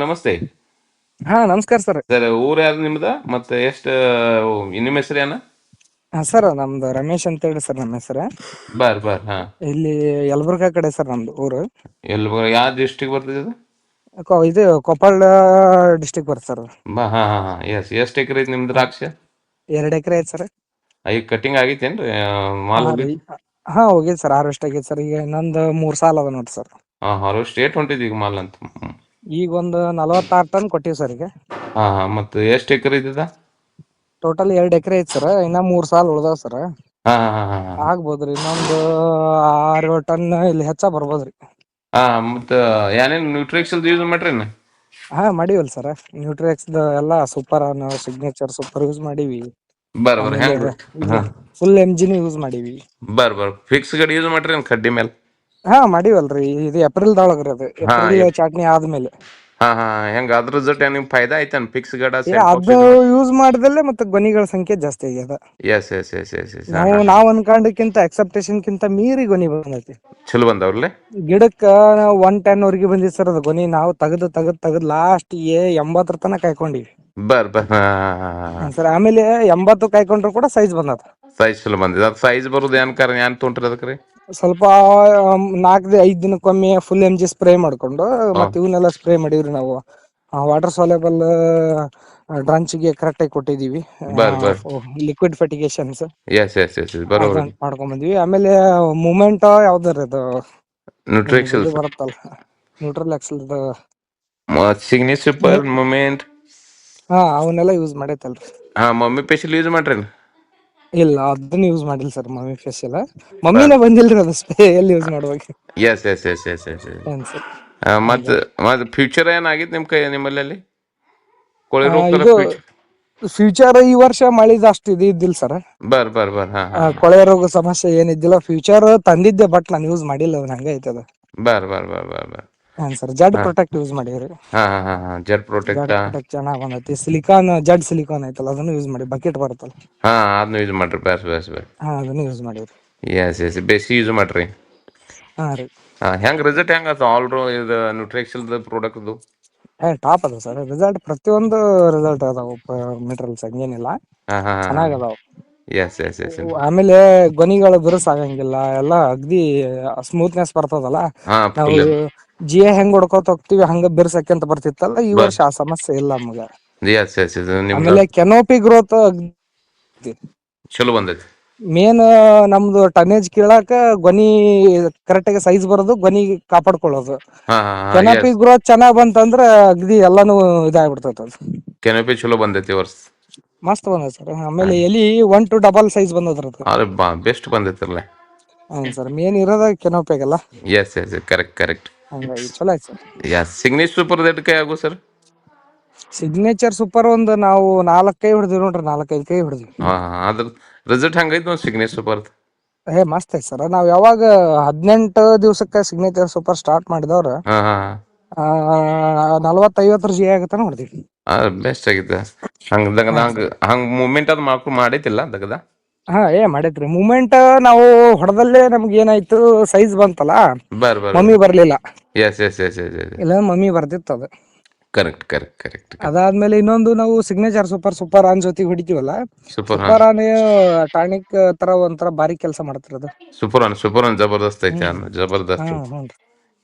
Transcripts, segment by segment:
ನಮಸ್ತೆ ಹಾ ನಮಸ್ಕಾರ ಸರ್. ಸರ್. ಊರು ಯಾವ್ದು ನಿಮ್ದ? ಮತ್ತೆ ಎಷ್ಟು ನಿಮ್ಮ ಹೆಸರು ಏನ? ಸರ್ ನಮ್ದು ರಮೇಶ್ ಅಂತ ಹೇಳಿ ಸರ್ ನಮ್ಮ ಹೆಸರು. ಬರ್ ಹಾ. ಇಲ್ಲಿ ಯಲಬುರ್ಗಾ ಕಡೆ ಸರ್ ನಮ್ದು ಊರು. ಯಾವ ಡಿಸ್ಟ್ರಿಕ್ ಬರ್ತದೆ ಇದು? ಇದು ಕೊಪ್ಪಳ ಡಿಸ್ಟಿಕ್ ಬರುತ್ತೆ ಸರ್. ಹಾ ಎಷ್ಟು ಎಕರೆ ಐತಿ ನಿಮ್ದು ದ್ರಾಕ್ಷಿ? 2 ಎಕರೆ ಐತೆ ಸರ್. ಈಗ ಕಟಿಂಗ್ ಆಗೈತೇನ್ರಿ? ಮಾಲ್ ಹೋಗಿದ್? ಹೋಗಿದ್ ಸರ್, ಹಾರ್ವೆಸ್ಟ್ ಆಗೈತೆ ಸರ್. ಈಗ ಇನ್ನೊಂದು 3 ಸಾಲ ಅದ ನೋಡ್ರಿ ಸರ್. ಹಾರ್ವೆಸ್ಟ್ ಏಟ್ ಹೊಂಟಿದ್ ಈಗ ಮಾಲ್ ಅಂತ? ಈಗ ಒಂದು 46 ಟನ್ ಕೊಟ್ಟಿವಿ ಸರ್ ಈಗ. ಮತ್ತೆ ಎಷ್ಟು ಎಕರೆ ಇದ್ದದ? ಟೋಟಲ್ 2 ಎಕರೆ ಐತಿ ಸರ್. ಇನ್ನ 3 ಸಾಲ ಉಳ್ದಾವ್ ಸರ್. ಹಾ. ಆಗ್ಬೋದ್ರಿ ಇನ್ನೊಂದು 6-7 ಟನ್ ಇಲ್ಲಿ ಹೆಚ್ಚ ಬರ್ಬೋದ್ರಿ. ಮತ್ತ ಏನೇನ್ ನ್ಯೂಟ್ರಿಷನ್ ಯೂಸ್ ಮಾಡ್ರೇನ? ಮಾಡಿವಲ್ ಸರ್. ನ್ಯೂಟ್ರಿಎಕ್ಸ್ ಎಲ್ಲಾ ಸೂಪರ್ ಸಿಗ್ನೇಚರ್ ಸೂಪರ್ ಯೂಸ್ ಮಾಡೀವಿ. ಬರ್ ಆಮೇಲೆ ಹೆಂಗ್? ಇದು ಫುಲ್ ಎಂಜಿನ್ ಯೂಸ್ ಮಾಡೀವಿ. ಬರ್ ಫಿಕ್ಸ್ ಗಾಡಿ ಯೂಸ್ ಮಾಡ್ರಿ ಕಡ್ಡಿ ಮೇಲೆ? ಮಾಡಿವಲ್ರಿ. ಇದು ಏಪ್ರಿಲ್ದೊಳಗ್ರಿ, ಅದು ಹಾ ಏಪ್ರಿಲ್ ಚಾಟ್ನಿ ಆದ್ಮೇಲೆ. ಹೆಂಗ ಅದ್ರ ರಿಸಲ್ಟ್ ನಿಮ್ಗೆ ಫೈದಾ ಐತೇನ್? ಫಿಕ್ಸ್ ಗಾಡ ಅದು ಯೂಸ್ ಮಾಡ್ದಲ್ಲೇ ಮತ್ತೆ ಗೊನಿಗಳ ಸಂಖ್ಯೆ ಜಾಸ್ತಿ ಆಗ್ಯದ. ಎಸ್. ನಾವ್ ಅನ್ಕೊಂಡಕ್ಕಿಂತ ಎಕ್ಸೆಪ್ಟೇಷನ್ ಮೀರಿ ಗೊನಿ ಬಂದೈತಿ. ಚಲೋ ಬಂದವ್ರಲ್ಲೇ? ಗಿಡಕ್ಕ 110 ವರೆಗೆ ಬಂದಿತ್ತು ಸರ್ ಅದು ಗೊನಿ. ನಾವು ತೆಗದ್ ಲಾಸ್ಟ್ 80 ತನಕ ಕಾಯ್ಕೊಂಡಿವಿ. ಬರ್ ಹಾ. ಸರ್ ಆಮೇಲೆ 80 ಕಾಯ್ಕೊಂಡ್ರು ಕೂಡ ಸೈಜ್ ಬಂದದ. ಸೈಜ್ ಚಲೋ ಬಂದಿದೆ. ಅದು ಸೈಜ್ ಬರುದು ಏನ್ ತೊಗೊಂಡ್ರಿ ಅದಕ್ರಿ? ಸ್ವಲ್ಪ 4-5 ದಿನಕ್ಕೊಮ್ಮೆ ಫುಲ್ MG ಸ್ಪ್ರೇ ಮಾಡ್ಕೊಂಡು ಮತ್ತೆ ಇವನ್ನೆಲ್ಲ ಸ್ಪ್ರೇ ಮಾಡೀವ್ರಿ ನಾವು. ವಾಟರ್ ಸಾಲ್ಯುಬಲ್ ಡ್ರಂಚ್ಗೆ ಕರೆಕ್ಟ್ ಆಗಿ ಕೊಟ್ಟಿದೀವಿ. ಬರ್ ಲಿಕ್ವಿಡ್ ಫರ್ಟಿಗೇಷನ್ಸ್ ಎಸ್ ಬರೋಬರಿ. ಮಾಡ್ಕೊಂಡ್ ಬಂದ್ವಿ. ಆಮೇಲೆ ಮೂಮೆಂಟ್ ಯಾವ್ದಾರ ಇದು ನಿಮ್ದು ಇದು ನ್ಯೂಟ್ರಿಕ್ಸಲ್ಸ್, ಬರುತ್ತಲ್ಲ, ನ್ಯೂಟ್ರಲ್ ಎಕ್ಸಲ್ದು ಸಿಗ್ನಿ ಸೂಪರ್ ಮೂಮೆಂಟ್. ಅವನ್ನೆಲ್ಲ ಯೂಸ್ ಮಾಡೈತಲ್ರಿ. ಮಮ್ಮಿ ಸ್ಪೆಷಲ್ ಯೂಸ್ ಮಾಡ್ರೇನ್? ಇಲ್ಲ, ಅದನ್ನ ಯೂಸ್ ಮಾಡಿಲ್ಲ ಸರ್. ಮಮ್ಮಿ ಫೇಶಿಯಲ್ ಬರ್ ಮಮ್ಮಿನೇ ಬಂದಿಲ್ರಿ, ಅದು ಎಲ್ಲಿ ಯೂಸ್ ಮಾಡುವಾಗ. ಎಸ್. ಏನ್ ಸರ್ ಮತ್ತೆ ಫ್ಯೂಚರ್ ಏನಾಗಿತ್ತು ನಿಮ್ಮಲ್ಲಿ ಅಲ್ಲಿ ಕೋಳಿ ರೋಗದ ಇದು ಫ್ಯೂಚರ್? ಫ್ಯೂಚರ್ ಈ ವರ್ಷ ಮಳಿದ ಅಷ್ಟು ಇದ್ದಿಲ್ಲ ಸರ್. ಬರ್ ಹಾ. ಕೊಳೆ ರೋಗ ಸಮಸ್ಯೆ ಏನಿದ್ದಿಲ್ಲ. ಫ್ಯೂಚರ್ ತಂದಿದ್ದೆ, ಬಟ್ ನಾನು ಯೂಸ್ ಮಾಡಿಲ್ಲ. ಅದು ಹಂಗೆ ಐತದ. ಬರ್ ಸರ್ ಜಡ್ ಪ್ರೊಟೆಕ್ಟ್ ಯೂಸ್ ಮಾಡೀವ್ರಿ. ಹಾ. Jet protect. ಜಡ್ ಪ್ರೊಟೆಕ್ಟ್ ಚೆನ್ನಾಗ್ ಬಂದೈತಿ. ಜಡ್ ಸಿಲಿಕಾನ್ ಐತಲ್ಲ, ಅದನ್ನು ಯೂಸ್ ಮಾಡಿ. ಬಕೆಟ್ ಬರುತ್ತಲ್ಲ, ಅದನ್ನ ಯೂಸ್ ಮಾಡ್ರಿ. ಬರ್ ಅದನ್ನು ಯೂಸ್ ಮಾಡೀವ್ರಿ. ಎಸ್ ಬೇಸಿ ಯೂಸ್ ಮಾಡ್ರಿ. ರೀ ಹೆಂಗ್ ರಿಸಲ್ಟ್ ಹೆಂಗ ಇದು ನ್ಯೂಟ್ರಿಷನ್ ಪ್ರಾಡಕ್ಟ್ದು? ಟಾಪ್ ಅದ ಸರ್ ರಿಸಲ್ಟ್. ಪ್ರತಿಯೊಂದು ರಿಸಲ್ಟ್ ಅದಾವ ಮೆಟೀರಿಯಲ್ಸ್, ಹಂಗೇನಿಲ್ಲ, ಹಾ. ಚೆನ್ನಾಗ್ ಅದಾವ. ಎಸ್. ಆಮೇಲೆ ಗೊನಿಗಳು ಬಿರುಸ ಆಗಂಗಿಲ್ಲ. ಎಲ್ಲಾ ಅಗ್ದಿ ಸ್ಮೂತ್ನೆಸ್ ಬರ್ತದಲ್ಲ. ನಾವು ಫುಲ್ ಹೆಂಗ್ ಹೊಡ್ಕೋತ ಹೋಗ್ತಿವಿ ಹಂಗ ಬಿರ್ಸಕ್ಕೆಂತ ಬರ್ತಿತ್ತಲ್ಲ, ಈ ವರ್ಷ ಆ ಸಮಸ್ಯೆ ಇಲ್ಲ ನಮಗ. ಎಸ್ ನಿಮ್ದು ಆಮೇಲೆ ಕೆನೋಪಿ ಗ್ರೋತ್ ಚಲೋ ಬಂದೈತಿ. ಮೇನ್ ನಮ್ದು ಟನೇಜ್ ಕೀಳಾಕ ಗೊನಿ ಕರೆಕ್ಟ್ ಆಗಿ ಸೈಜ್ ಬರೋದು, ಗೊನಿ ಕಾಪಾಡ್ಕೊಳ್ಳೋದು. Canopy S. ಗ್ರೋತ್ ಚೆನ್ನಾಗ್ ಬಂತಂದ್ರ ಅಗ್ದಿ ಎಲ್ಲಾನು ಇದಾಗ್ಬಿಡ್ತೈತ. ಕೆನಪಿ ಚಲೋ ಬಂದೈತಿ ವರ್ಷ. ಮಸ್ತ್ ಬಂದದ ಸರ್. ಆಮೇಲೆ ಎಲಿ 1 to ಡಬಲ್ ಸೈಜ್ ಬಂದದ್ರಿ. ಬೆಸ್ಟ್ ಬಂದೈತಿರಲ್ಲ. ಸರ್ ಮೇನ್ ಇರೋದ ಕೆನೋಪಿಯಾಗಲ್ಲ. Yes correct. ಹಂಗಾಗಿ ಚಲೋ ಆಯ್ತು ಸರ್. ಸಿಗ್ನೇಚರ್ ಸೂಪರ್ ಕೈ ಆಗು ಸರ್. ಸಿಗ್ನೇಚರ್ ಸೂಪರ್ ಒಂದು ನಾವು 4 ಕೈ ಹೊಡೆದಿವಿ ನೋಡ್ರಿ. 4-5 ಕೈ ಹೊಡೆದಿವಿ. ಅದ್ರ ರಿಸಲ್ಟ್ ಹಂಗೈತಿ ಸಿಗ್ನೇಚರ್ ಸೂಪರ್. ಮಸ್ತ್ ಐತಿ ಸರ್. ನಾವ್ ಯಾವಾಗ 18 ದಿವಸಕ್ಕೆ ಸಿಗ್ನೇಚರ್ ಸೂಪರ್ ಸ್ಟಾರ್ಟ್ ಮಾಡಿದವ್ರ 40-50 GI ಆಗತ್ತಾನ ಹೊಡೆದಿವಿ. ಬೆಸ್ಟ್ ಆಗಿದ್ದ. ಹಂಗ್ ಮೂಮೆಂಟ್ ಅದ್ ಮಾಡೈತಿಲ್ಲ ದಗದ. ಮಾಡೈತ್ರಿ ಮೂಮೆಂಟ್. ನಾವು ಹೊಡೆದಲ್ಲೇ ನಮ್ಗೆ ಏನಾಯ್ತು, ಸೈಜ್ ಬಂತಲ್ಲ, ಬರ್ ಮಮ್ಮಿ ಬರ್ಲಿಲ್ಲ. ಎಸ್. ಇಲ್ಲ ಮಮ್ಮಿ ಬರ್ತಿತ್ತು ಅದು. ಕರೆಕ್ಟ್. ಅದಾದ್ಮೇಲೆ ಇನ್ನೊಂದು ನಾವು ಸಿಗ್ನೇಚರ್ ಸೂಪರ್ ಆನ್ ಜೊತೆಗೆ ಹೊಡಿತೀವಲ್ಲ, ಸೂಪರ್ ಟಾನಿಕ್ ತರ ಒಂಥರ ಬಾರಿ ಕೆಲಸ ಮಾಡ್ತಿರೋದು. ಸೂಪರ್ ಜಬರ್ದಸ್ತ್ ಐತಿ. ಜಬರ್ದಸ್ತ್. ಹ್ಞೂನ್ರಿ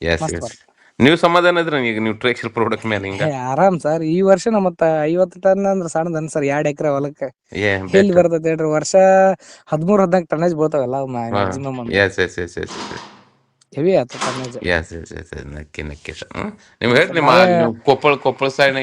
ಎಸ್. ಮಸ್ತ್ ಬರ್ತದೆ. ನೀವು ಸಮಾಧಾನ ಇದ್ರಿ ಈಗ ನ್ಯೂಟ್ರಿಷನ್ ಪ್ರಾಡಕ್ಟ್ ಮೇಲೆ? ಹಿಂಗ ಆರಾಮ್ ಸರ್. ಈ ವರ್ಷ ನಮ್ಮತ್ತ 50 ಟನ್ ಅಂದ್ರೆ ಸಣ್ಣದನ್ ಸರ್. 2 ಎಕರೆ ಹೊಲಕ್ಕೆ ಎಲ್ಲಿ ಬೆಸ್ಟ್. ಬರ್ತೈತೆ ಹೇಳ್ರಿ. ವರ್ಷ 13-14 ಟನ್ನೇಜ್ ಬೀಳ್ತಾವೆಲ್ಲ ಮ್ಯಾಕ್ಸಿಮಮ್. ಎಸ್. ಹೆವಿ ಆಯ್ತು ಟನ್ನೇಜ್. ನಕ್ಕಿ ಸರ್. ನಿಮ್ಗೆ ಹೇಳ್ರಿ ನಾವೇ ಕೊಪ್ಪಳ ಸೈಡ್